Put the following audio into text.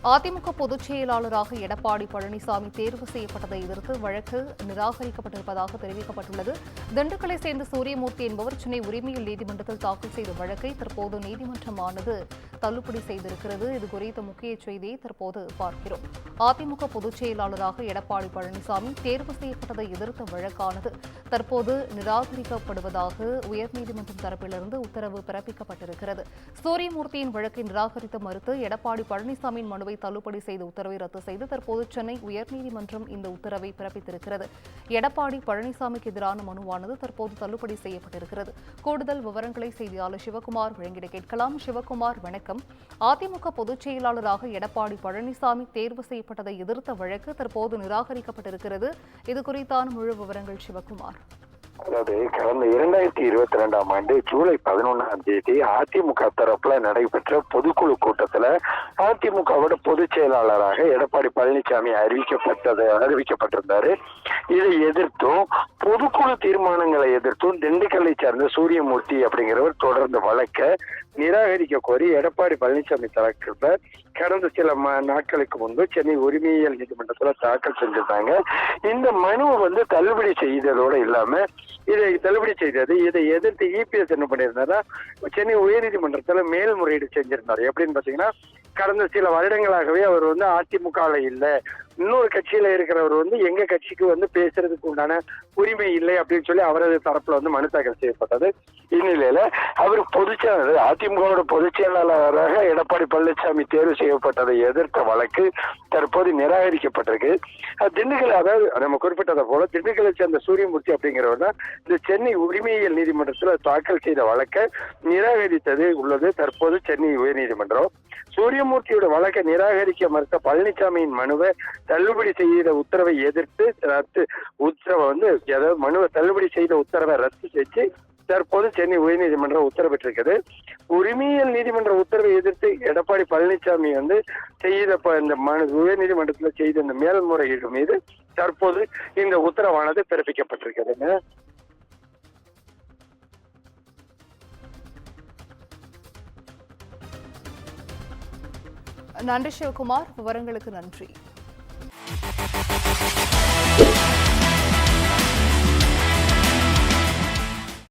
அதிமுக பொதுச் செயலாளராக எடப்பாடி பழனிசாமி தேர்வு செய்யப்பட்டதை எதிர்த்து வழக்கு நிராகரிக்கப்பட்டிருப்பதாக தெரிவிக்கப்பட்டுள்ளது. திண்டுக்கலை சேர்ந்த சூரியமூர்த்தி என்பவர் சென்னை உரிமையியல் நீதிமன்றத்தில் தாக்கல் செய்த வழக்கை தற்போது நீதிமன்றமானது தள்ளுபடி செய்திருக்கிறது. இதுகுறித்த முக்கிய செய்தியை தற்போது பார்க்கிறோம். அதிமுக பொதுச் செயலாளராக எடப்பாடி பழனிசாமி தேர்வு செய்யப்பட்டதை எதிர்த்த வழக்கானது தற்போது நிராகரிக்கப்படுவதாக உயர்நீதிமன்றம் தரப்பிலிருந்து உத்தரவு பிறப்பிக்கப்பட்டிருக்கிறது. சூரியமூர்த்தியின் வழக்கை நிராகரித்து மறுத்து எடப்பாடி பழனிசாமியின் மனுவை தள்ளுபடி செய்த உத்தரவை ரத்து செய்து தற்போது சென்னை உயர்நீதிமன்றம் இந்த உத்தரவை பிறப்பித்திருக்கிறது. எடப்பாடி பழனிசாமிக்கு எதிரான மனுவானது தற்போது தள்ளுபடி செய்யப்பட்டிருக்கிறது. கூடுதல் விவரங்களை செய்தியாளர் சிவகுமார் வழங்கிட கேட்கலாம். சிவகுமார், வணக்கம். அதிமுக பொதுச் செயலாளராக எடப்பாடி பழனிசாமி தேர்வு செய்யப்பட்டதை எதிர்த்த வழக்கு தற்போது நிராகரிக்கப்பட்டிருக்கிறது. இது குறித்தான முழு விவரங்கள் சிவகுமார். அதாவது கடந்த 2022ஆம் ஆண்டு ஜூலை 11ஆம் தேதி அதிமுக தரப்புல நடைபெற்ற பொதுக்குழு கூட்டத்துல அதிமுகவோட பொதுச் செயலாளராக எடப்பாடி பழனிசாமி அறிவிக்கப்பட்டிருந்தாரு. இதை எதிர்த்தும் பொதுக்குழு தீர்மானங்களை எதிர்த்தும் திண்டுக்கல்லை சார்ந்த சூரியமூர்த்தி அப்படிங்கிறவர் தொடர்ந்த வழக்கை நிராகரிக்க கோரி எடப்பாடி பழனிசாமி தரப்பில் கடந்த சில நாட்களுக்கு முன்பு சென்னை உரிமையியல் நீதிமன்றத்துல தாக்கல் செஞ்சிருந்தாங்க. இந்த மனுவை தள்ளுபடி செய்ததோடு இல்லாம இதை தள்ளுபடி செய்தது. இதை எதிர்த்து இபிஎஸ் என்ன பண்ணியிருந்தாரா, சென்னை உயர்நீதிமன்றத்துல மேல்முறையீடு செஞ்சிருந்தாரு. எப்படின்னு பாத்தீங்கன்னா, கடந்த சில வருடங்களாகவே அவர் அதிமுகல இல்ல, இன்னொரு கட்சியில இருக்கிறவர் எங்க கட்சிக்கு பேசுறதுக்கு உண்டான உரிமை இல்லை அப்படின்னு சொல்லி அவரது தரப்புல மனு தாக்கல் செய்யப்பட்டது. இந்நிலையில அவர் அதிமுகவோட பொதுச் செயலாளராக எடப்பாடி பழனிசாமி தேர்வு செய்யப்பட்டதை எதிர்த்த வழக்கு தற்போது நிராகரிக்கப்பட்டிருக்கு. திண்டுக்கல், அதாவது நம்ம குறிப்பிட்டதை போல திண்டுக்கலை சேர்ந்த சூரியமூர்த்தி அப்படிங்கிறவர் தான் இந்த சென்னை உரிமையியல் நீதிமன்றத்தில் தாக்கல் செய்த வழக்கை நிராகரித்தது உள்ளது தற்போது சென்னை உயர்நீதிமன்றம். சூரியமூர்த்தியோட வழக்கை நிராகரிக்க மறுத்த பழனிசாமியின் மனுவை தள்ளுபடி செய்த உத்தரவை எதிர்த்து மனுவை தள்ளுபடி செய்த உத்தரவை ரத்து செஞ்சு தற்போது சென்னை உயர்நீதிமன்றம் உத்தரவிட்டிருக்கிறது. உரிமையியல் நீதிமன்ற உத்தரவை எதிர்த்து எடப்பாடி பழனிசாமி செய்த இந்த உயர்நீதிமன்றத்தில் செய்த இந்த மேல்முறையீடு மீது தற்போது இந்த உத்தரவானது பிறப்பிக்கப்பட்டிருக்கிறது. நன்றி சிவகுமார், விவரங்களுக்கு நன்றி.